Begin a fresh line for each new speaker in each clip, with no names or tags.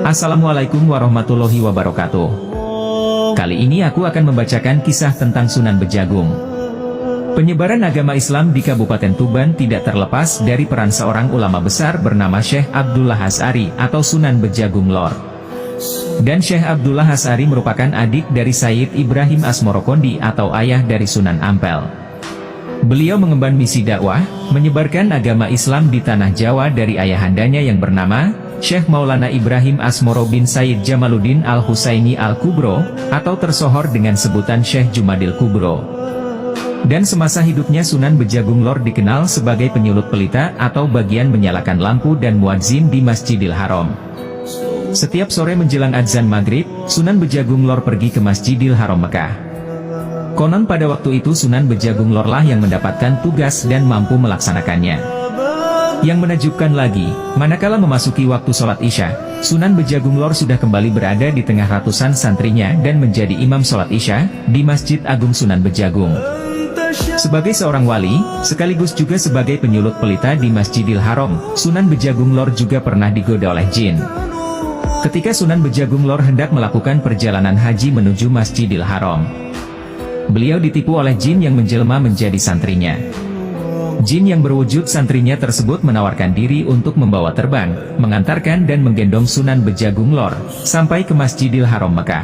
Assalamualaikum warahmatullahi wabarakatuh. Kali ini aku akan membacakan kisah tentang Sunan Bejagung. Penyebaran agama Islam di Kabupaten Tuban tidak terlepas dari peran seorang ulama besar bernama Syekh Abdullah Hasari atau Sunan Bejagung Lor. Dan Syekh Abdullah Hasari merupakan adik dari Sayyid Ibrahim Asmorokondi atau ayah dari Sunan Ampel. Beliau mengemban misi dakwah, menyebarkan agama Islam di tanah Jawa dari ayahandanya yang bernama Syekh Maulana Ibrahim Asmoro bin Sayyid Jamaluddin Al-Husaini Al-Kubro, atau tersohor dengan sebutan Syekh Jumadil Kubro. Dan semasa hidupnya Sunan Bejagung Lor dikenal sebagai penyulut pelita atau bagian menyalakan lampu dan muadzin di Masjidil Haram. Setiap sore menjelang adzan maghrib, Sunan Bejagung Lor pergi ke Masjidil Haram Mekah. Konon pada waktu itu Sunan Bejagung Lor lah yang mendapatkan tugas dan mampu melaksanakannya. Yang menakjubkan lagi, manakala memasuki waktu sholat Isya, Sunan Bejagung Lor sudah kembali berada di tengah ratusan santrinya dan menjadi imam sholat Isya di Masjid Agung Sunan Bejagung. Sebagai seorang wali, sekaligus juga sebagai penyulut pelita di Masjidil Haram, Sunan Bejagung Lor juga pernah digoda oleh jin. Ketika Sunan Bejagung Lor hendak melakukan perjalanan haji menuju Masjidil Haram, beliau ditipu oleh jin yang menjelma menjadi santrinya. Jin yang berwujud santrinya tersebut menawarkan diri untuk membawa terbang, mengantarkan dan menggendong Sunan Bejagung Lor sampai ke Masjidil Haram Mekah.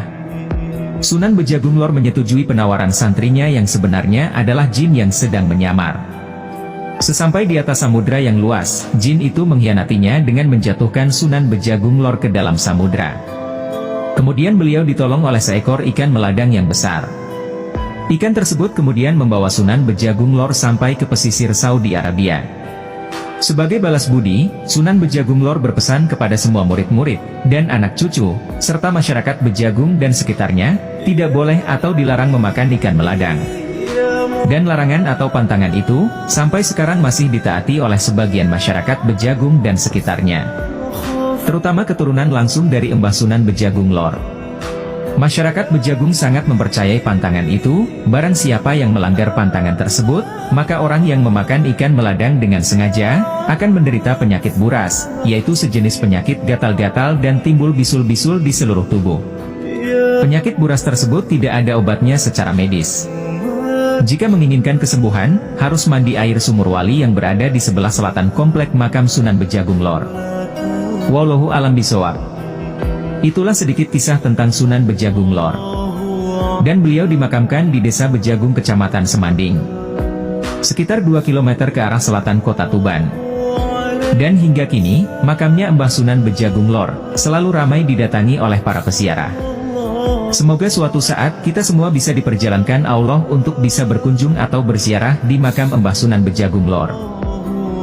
Sunan Bejagung Lor menyetujui penawaran santrinya yang sebenarnya adalah jin yang sedang menyamar. Sesampai di atas samudra yang luas, jin itu mengkhianatinya dengan menjatuhkan Sunan Bejagung Lor ke dalam samudra. Kemudian beliau ditolong oleh seekor ikan meladang yang besar. Ikan tersebut kemudian membawa Sunan Bejagung Lor sampai ke pesisir Saudi Arabia. Sebagai balas budi, Sunan Bejagung Lor berpesan kepada semua murid-murid dan anak cucu, serta masyarakat Bejagung dan sekitarnya, tidak boleh atau dilarang memakan ikan meladang. Dan larangan atau pantangan itu, sampai sekarang masih ditaati oleh sebagian masyarakat Bejagung dan sekitarnya. Terutama keturunan langsung dari Mbah Sunan Bejagung Lor. Masyarakat Bejagung sangat mempercayai pantangan itu, barang siapa yang melanggar pantangan tersebut, maka orang yang memakan ikan meladang dengan sengaja, akan menderita penyakit buras, yaitu sejenis penyakit gatal-gatal dan timbul bisul-bisul di seluruh tubuh. Penyakit buras tersebut tidak ada obatnya secara medis. Jika menginginkan kesembuhan, harus mandi air sumur wali yang berada di sebelah selatan komplek makam Sunan Bejagung Lor. Wallahu a'lam bishawab. Itulah sedikit kisah tentang Sunan Bejagung Lor. Dan beliau dimakamkan di Desa Bejagung Kecamatan Semanding, sekitar 2 km ke arah selatan kota Tuban. Dan hingga kini, makamnya Mbah Sunan Bejagung Lor selalu ramai didatangi oleh para peziarah. Semoga suatu saat kita semua bisa diperjalankan Allah untuk bisa berkunjung atau berziarah di makam Mbah Sunan Bejagung Lor.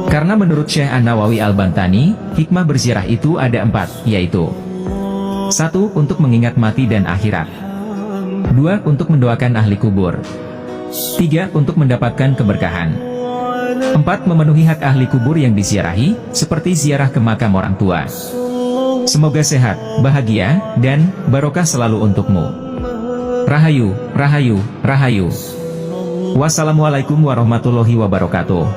Karena menurut Syekh An-Nawawi Al-Bantani, hikmah berziarah itu ada 4, yaitu 1. Untuk mengingat mati dan akhirat. 2. Untuk mendoakan ahli kubur. 3. Untuk mendapatkan keberkahan. 4. Memenuhi hak ahli kubur yang diziarahi, seperti ziarah ke makam orang tua. Semoga sehat, bahagia, dan barokah selalu untukmu. Rahayu, rahayu, rahayu. Wassalamualaikum warahmatullahi wabarakatuh.